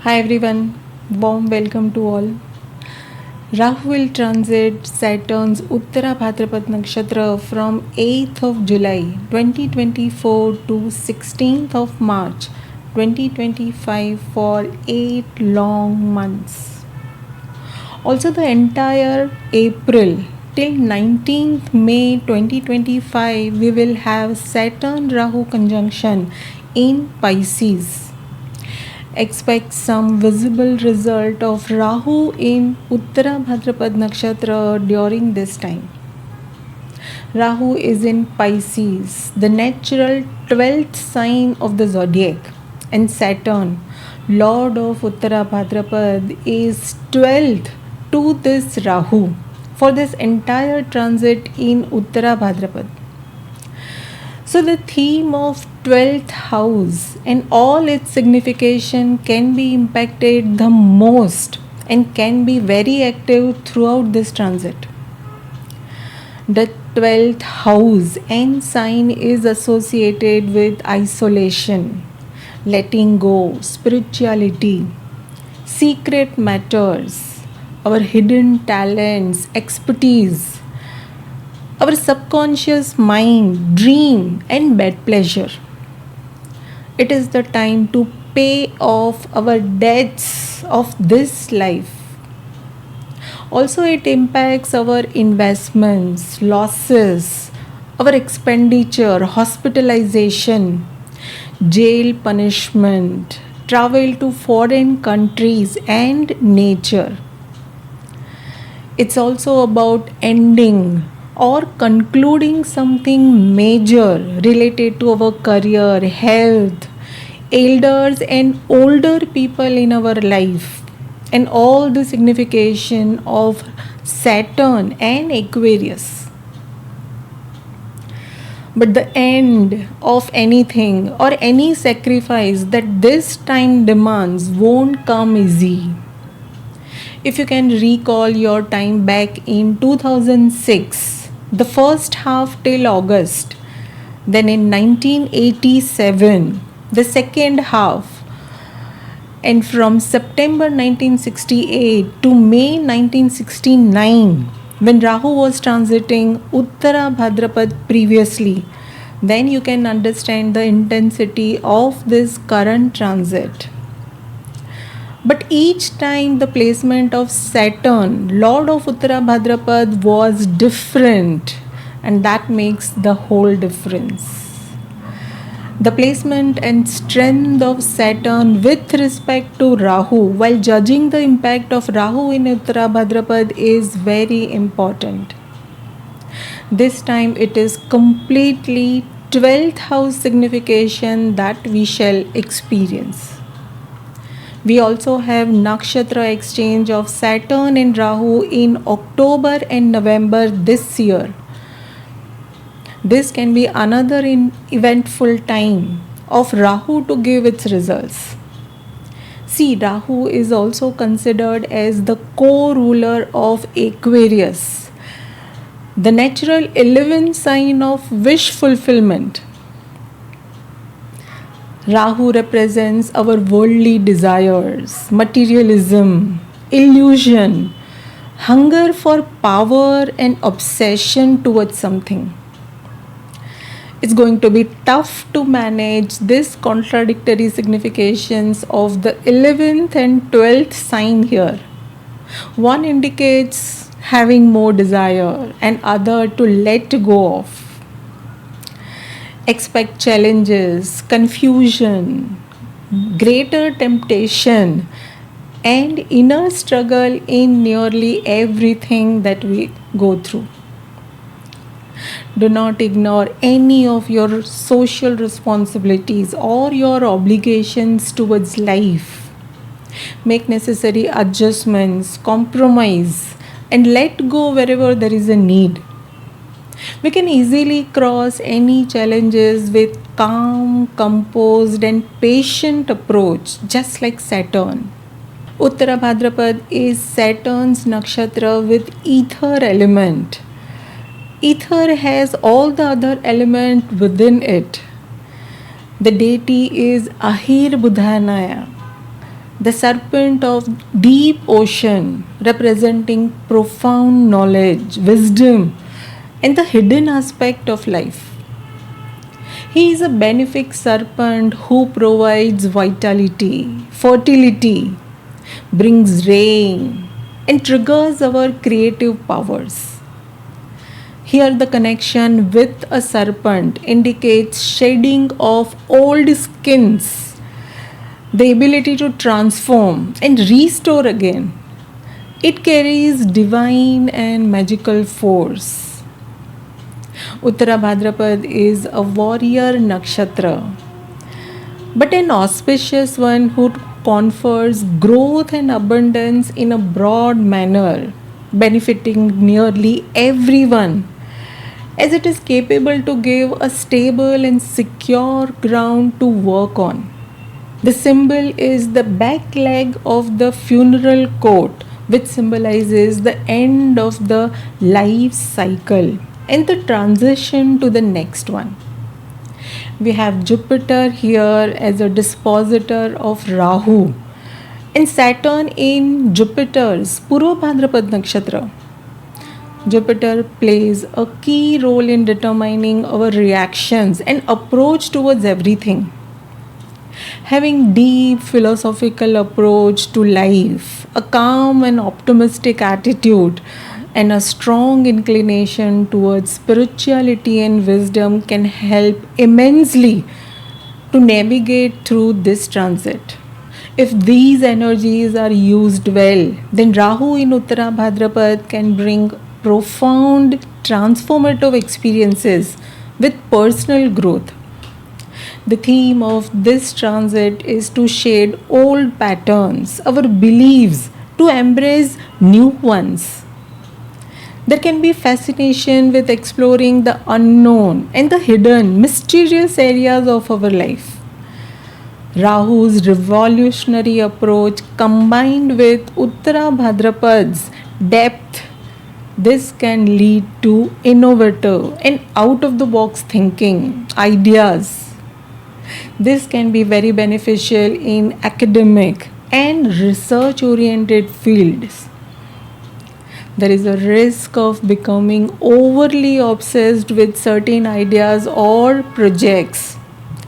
Hi everyone, warm welcome to all. Rahu will transit Saturn's Uttara Bhadrapad Nakshatra from 8th of July 2024 to 16th of March 2025 for 8 long months. Also, the entire April till 19th May 2025, we will have Saturn Rahu conjunction in Pisces. Expect some visible result of Rahu in Uttara Bhadrapad Nakshatra during this time. Rahu is in Pisces, the natural 12th sign of the zodiac, and Saturn, Lord of Uttara Bhadrapad, is 12th to this Rahu for this entire transit in Uttara Bhadrapad. So the theme of 12th house and all its signification can be impacted the most and can be very active throughout this transit. The 12th house and sign is associated with isolation, letting go, spirituality, secret matters, our hidden talents, expertise, our subconscious mind, dream, and bed pleasure. It is the time to pay off our debts of this life. Also, it impacts our investments, losses, our expenditure, hospitalization, jail punishment, travel to foreign countries, and nature. It's also about ending or concluding something major related to our career, health, elders, and older people in our life, and all the signification of Saturn and Aquarius. But the end of anything or any sacrifice that this time demands won't come easy. If you can recall your time back in 2006, the first half till August, then in 1987, the second half, and from September 1968 to May 1969, when Rahu was transiting Uttara Bhadrapad previously, then you can understand the intensity of this current transit. But each time the placement of Saturn, Lord of Uttara Bhadrapad, was different, and that makes the whole difference. The placement and strength of Saturn with respect to Rahu, while judging the impact of Rahu in Uttara Bhadrapad, is very important. This time it is completely 12th house signification that we shall experience. We also have Nakshatra exchange of Saturn and Rahu in October and November this year. This can be another eventful time of Rahu to give its results. See, Rahu is also considered as the co-ruler of Aquarius, the natural 11th sign of wish fulfillment. Rahu represents our worldly desires, materialism, illusion, hunger for power, and obsession towards something. It's going to be tough to manage this contradictory significations of the 11th and 12th sign here. One indicates having more desire and other to let go of. Expect challenges, confusion, greater temptation, and inner struggle in nearly everything that we go through. Do not ignore any of your social responsibilities or your obligations towards life. Make necessary adjustments, compromise, and let go wherever there is a need. We can easily cross any challenges with calm, composed, and patient approach, just like Saturn. Uttara Bhadrapad is Saturn's nakshatra with ether element. Ether has all the other element within it. The deity is Ahir Budhanaya, The serpent of deep ocean, representing profound knowledge, wisdom, and the hidden aspect of life. He is a benefic serpent who provides vitality, fertility, brings rain, and triggers our creative powers. Here, the connection with a serpent indicates shedding of old skins, the ability to transform and restore again. It carries divine and magical force. Uttara Bhadrapad is a warrior nakshatra, but an auspicious one who confers growth and abundance in a broad manner, benefiting nearly everyone, as it is capable to give a stable and secure ground to work on. The symbol is the back leg of the funeral coat, which symbolizes the end of the life cycle and the transition to the next one. We have Jupiter here as a dispositor of Rahu and Saturn in Jupiter's Purva Bhadrapad Nakshatra. Jupiter plays a key role in determining our reactions and approach towards everything. Having deep philosophical approach to life, a calm and optimistic attitude, and a strong inclination towards spirituality and wisdom can help immensely to navigate through this transit. If these energies are used well, then Rahu in Uttara Bhadrapad can bring profound transformative experiences with personal growth. The theme of this transit is to shed old patterns, our beliefs, to embrace new ones. There can be fascination with exploring the unknown and the hidden, mysterious areas of our life. Rahu's revolutionary approach combined with Uttara Bhadrapad's depth, this can lead to innovative and out of the box thinking, ideas. This can be very beneficial in academic and research oriented fields. There is a risk of becoming overly obsessed with certain ideas or projects,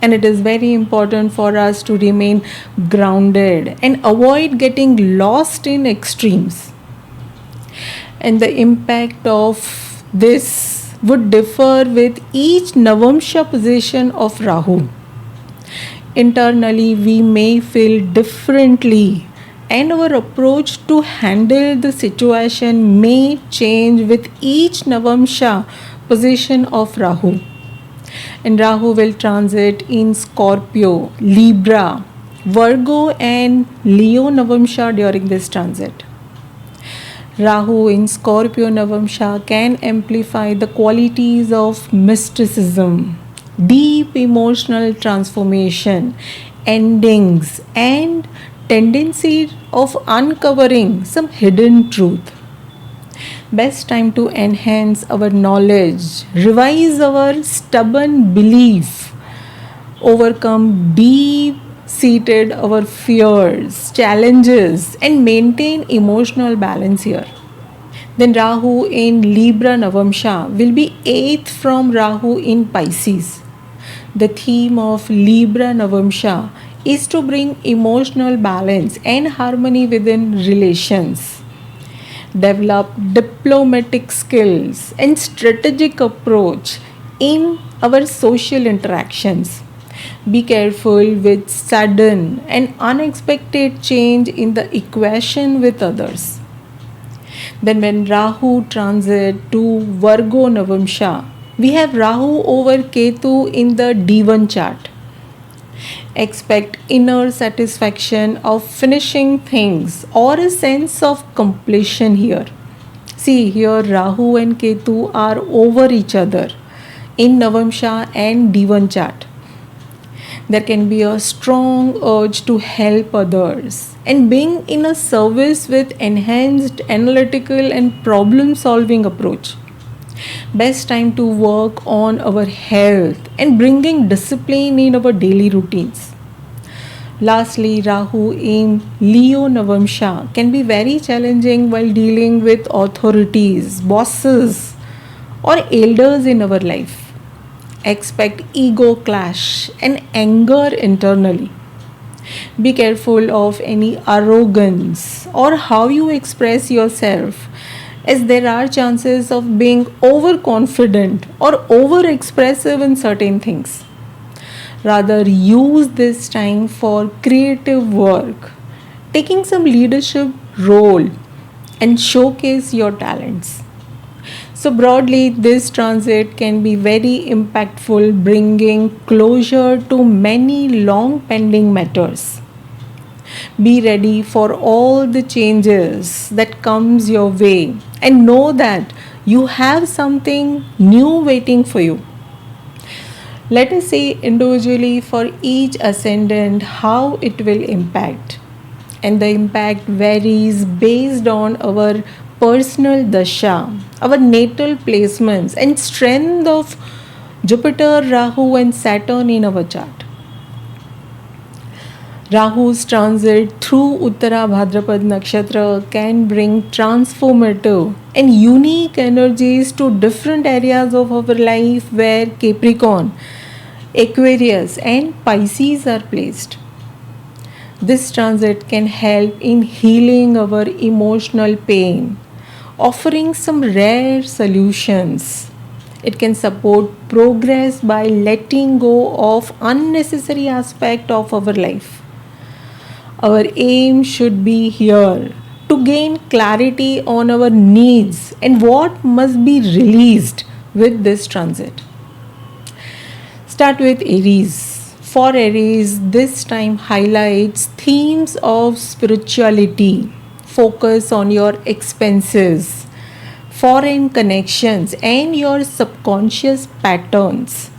and it is very important for us to remain grounded and avoid getting lost in extremes. And the impact of this would differ with each Navamsha position of Rahu. Internally, we may feel differently, and our approach to handle the situation may change with each Navamsha position of Rahu. And Rahu will transit in Scorpio, Libra, Virgo, and Leo Navamsha during this transit. Rahu in Scorpio Navamsha can amplify the qualities of mysticism, deep emotional transformation, endings, and tendency of uncovering some hidden truth. Best time to enhance our knowledge, revise our stubborn belief, overcome deep seated our fears, challenges, and maintain emotional balance here. Then Rahu in Libra Navamsha will be 8th from Rahu in Pisces. The theme of Libra Navamsha is to bring emotional balance and harmony within relations. Develop diplomatic skills and strategic approach in our social interactions. Be careful with sudden and unexpected change in the equation with others. Then when Rahu transit to Virgo Navamsha, we have Rahu over Ketu in the D1 chart. Expect inner satisfaction of finishing things or a sense of completion here. See, here Rahu and Ketu are over each other in Navamsha and D1 chart. There can be a strong urge to help others and being in a service with enhanced analytical and problem solving approach. Best time to work on our health and bringing discipline in our daily routines. Lastly, Rahu in Leo Navamsha can be very challenging while dealing with authorities, bosses, or elders in our life. Expect ego clash and anger internally. Be careful of any arrogance or how you express yourself, as there are chances of being overconfident or over expressive in certain things. Rather, use this time for creative work, taking some leadership role, and showcase your talents. So, broadly, this transit can be very impactful, bringing closure to many long pending matters. Be ready for all the changes that comes your way and know that you have something new waiting for you. Let us see individually for each ascendant how it will impact. And the impact varies based on our personal dasha, our natal placements, and strength of Jupiter, Rahu, and Saturn in our chart. Rahu's transit through Uttara Bhadrapad Nakshatra can bring transformative and unique energies to different areas of our life where Capricorn, Aquarius, and Pisces are placed. This transit can help in healing our emotional pain, offering some rare solutions. It can support progress by letting go of unnecessary aspect of our life. Our aim should be here to gain clarity on our needs and what must be released with this transit. Start with Aries. For Aries, this time highlights themes of spirituality, focus on your expenses, foreign connections, and your subconscious patterns.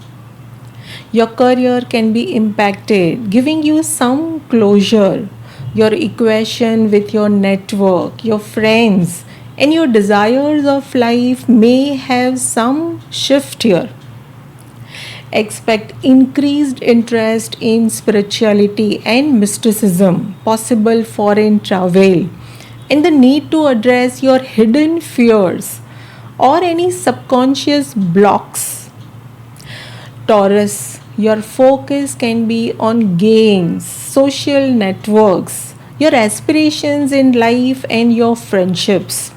Your career can be impacted, giving you some closure. Your equation with your network, your friends, and your desires of life may have some shift here. Expect increased interest in spirituality and mysticism, possible foreign travel, and the need to address your hidden fears or any subconscious blocks. Taurus, your focus can be on gains, social networks, your aspirations in life, and your friendships.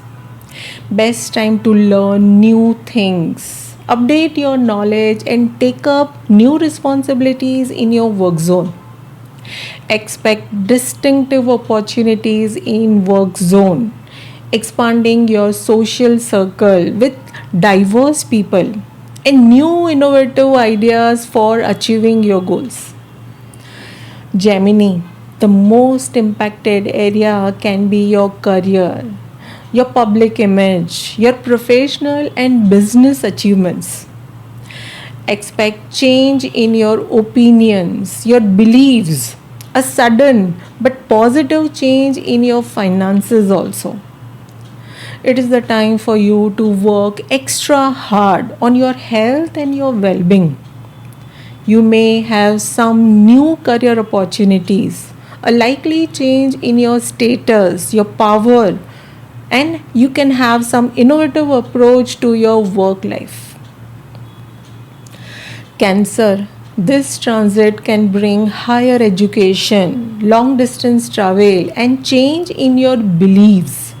Best time to learn new things, update your knowledge, and take up new responsibilities in your work zone. Expect distinctive opportunities in work zone, expanding your social circle with diverse people and new innovative ideas for achieving your goals. Gemini, the most impacted area can be your career, your public image, your professional and business achievements. Expect change in your opinions, your beliefs, a sudden but positive change in your finances also. It is the time for you to work extra hard on your health and your well being. You may have some new career opportunities, a likely change in your status, your power, and you can have some innovative approach to your work life. Cancer. This transit can bring higher education, long distance travel, and change in your beliefs.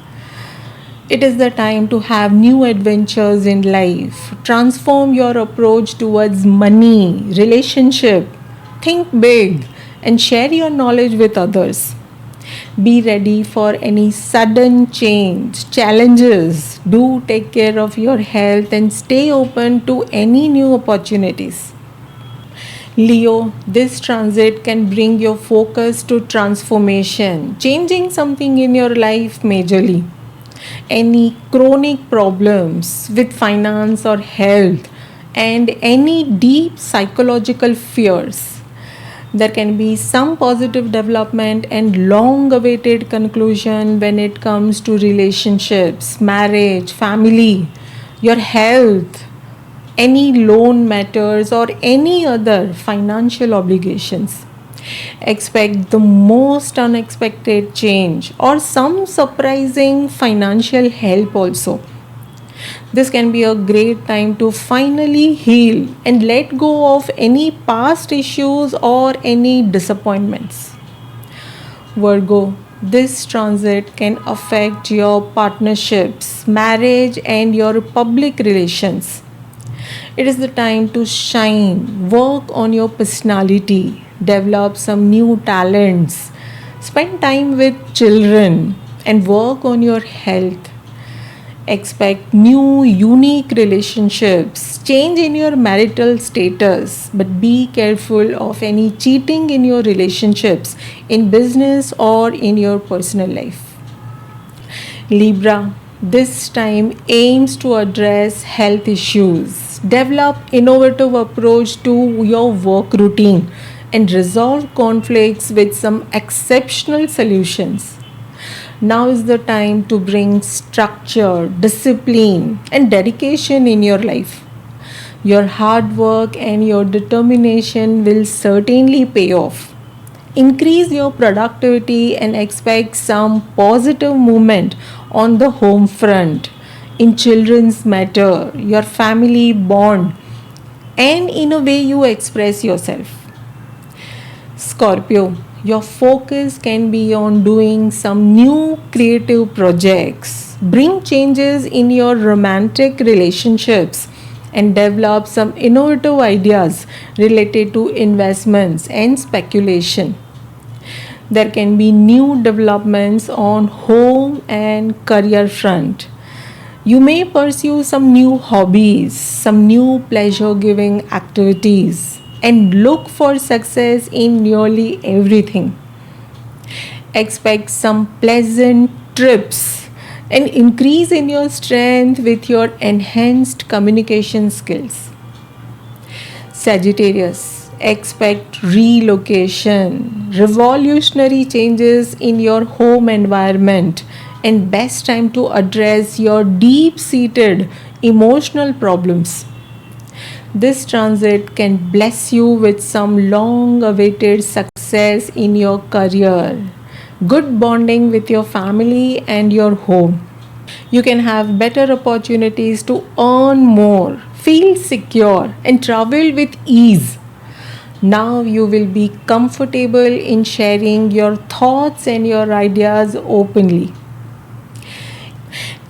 It is the time to have new adventures in life. Transform your approach towards money, relationship. Think big and share your knowledge with others. Be ready for any sudden change, challenges. Do take care of your health and stay open to any new opportunities. Leo, this transit can bring your focus to transformation, changing something in your life majorly. Any chronic problems with finance or health, and any deep psychological fears. There can be some positive development and long awaited conclusion when it comes to relationships, marriage, family, your health, any loan matters, or any other financial obligations. Expect the most unexpected change or some surprising financial help also. This can be a great time to finally heal and let go of any past issues or any disappointments. Virgo, this transit can affect your partnerships, marriage, and your public relations. It is the time to shine, work on your personality, develop some new talents, spend time with children, and work on your health. Expect new, unique relationships, change in your marital status, but be careful of any cheating in your relationships, in business, or in your personal life. Libra, this time aims to address health issues, develop innovative approach to your work routine, and resolve conflicts with some exceptional solutions. Now is the time to bring structure, discipline, and dedication in your life. Your hard work and your determination will certainly pay off. Increase your productivity and expect some positive movement on the home front, in children's matter, your family bond, and in a way you express yourself. Scorpio, your focus can be on doing some new creative projects, bring changes in your romantic relationships, and develop some innovative ideas related to investments and speculation. There can be new developments on home and career front. You may pursue some new hobbies, some new pleasure giving activities, and look for success in nearly everything. Expect some pleasant trips and increase in your strength with your enhanced communication skills. Sagittarius, expect relocation, revolutionary changes in your home environment, and best time to address your deep seated emotional problems. This transit can bless you with some long awaited success in your career, good bonding with your family and your home. You can have better opportunities to earn more, feel secure, and travel with ease. Now you will be comfortable in sharing your thoughts and your ideas openly.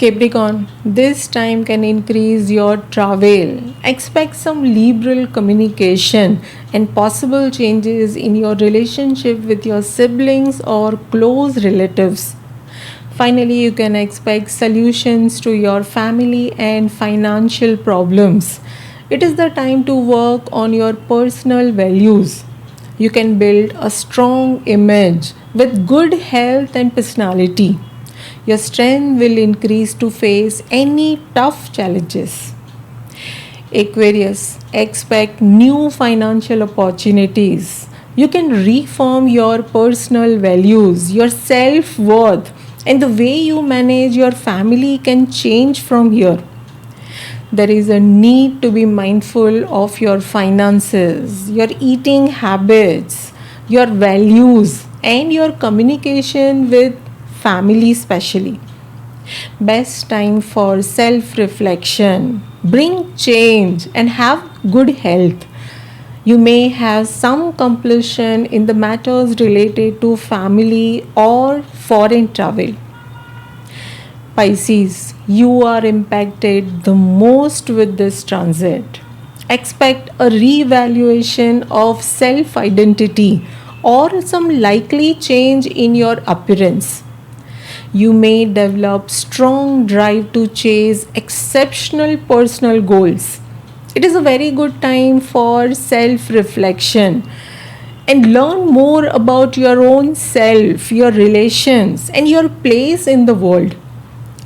Capricorn, this time can increase your travel. Expect some liberal communication and possible changes in your relationship with your siblings or close relatives. Finally, you can expect solutions to your family and financial problems. It is the time to work on your personal values. You can build a strong image with good health and personality. Your strength will increase to face any tough challenges. Aquarius, expect new financial opportunities. You can reform your personal values, your self worth, and the way you manage your family can change from here. There is a need to be mindful of your finances, your eating habits, your values, and your communication with family, especially. Best time for self reflection. Bring change and have good health. You may have some completion in the matters related to family or foreign travel. Pisces, you are impacted the most with this transit. Expect a reevaluation of self identity or some likely change in your appearance. You may develop strong drive to chase exceptional personal goals. It is a very good time for self reflection and learn more about your own self, your relations, and your place in the world.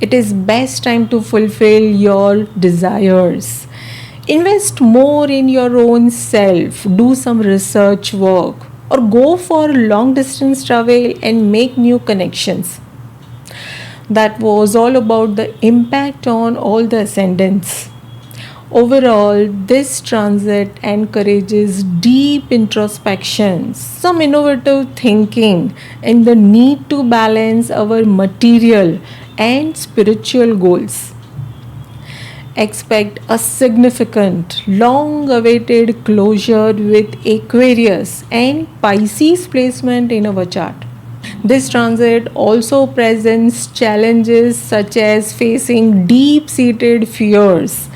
It is best time to fulfill your desires. Invest more in your own self, do some research work, or go for long distance travel and make new connections. That was all about the impact on all the ascendants. Overall, this transit encourages deep introspection, some innovative thinking, and the need to balance our material and spiritual goals. Expect a significant, long awaited closure with Aquarius and Pisces placement in our chart. This transit also presents challenges such as facing deep seated fears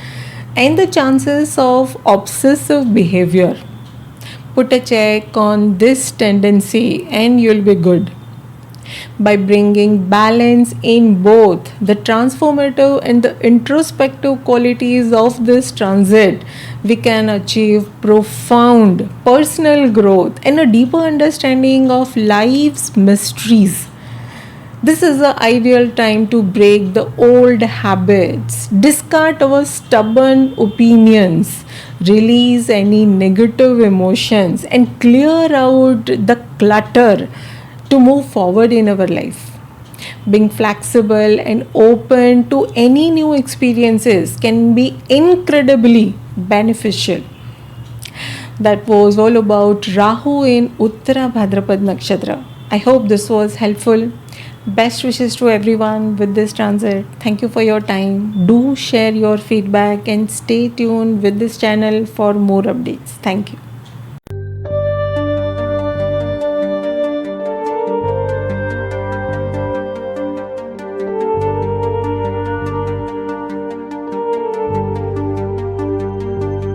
and the chances of obsessive behavior. Put a check on this tendency and you'll be good. By bringing balance in both the transformative and the introspective qualities of this transit, we can achieve profound personal growth and a deeper understanding of life's mysteries. This is the ideal time to break the old habits, discard our stubborn opinions, release any negative emotions, and clear out the clutter to move forward in our life. Being flexible and open to any new experiences can be incredibly beneficial. That was all about Rahu in Uttara Bhadrapad Nakshatra. I hope this was helpful. Best wishes to everyone with this transit. Thank you for your time. Do share your feedback and stay tuned with this channel for more updates. Thank you.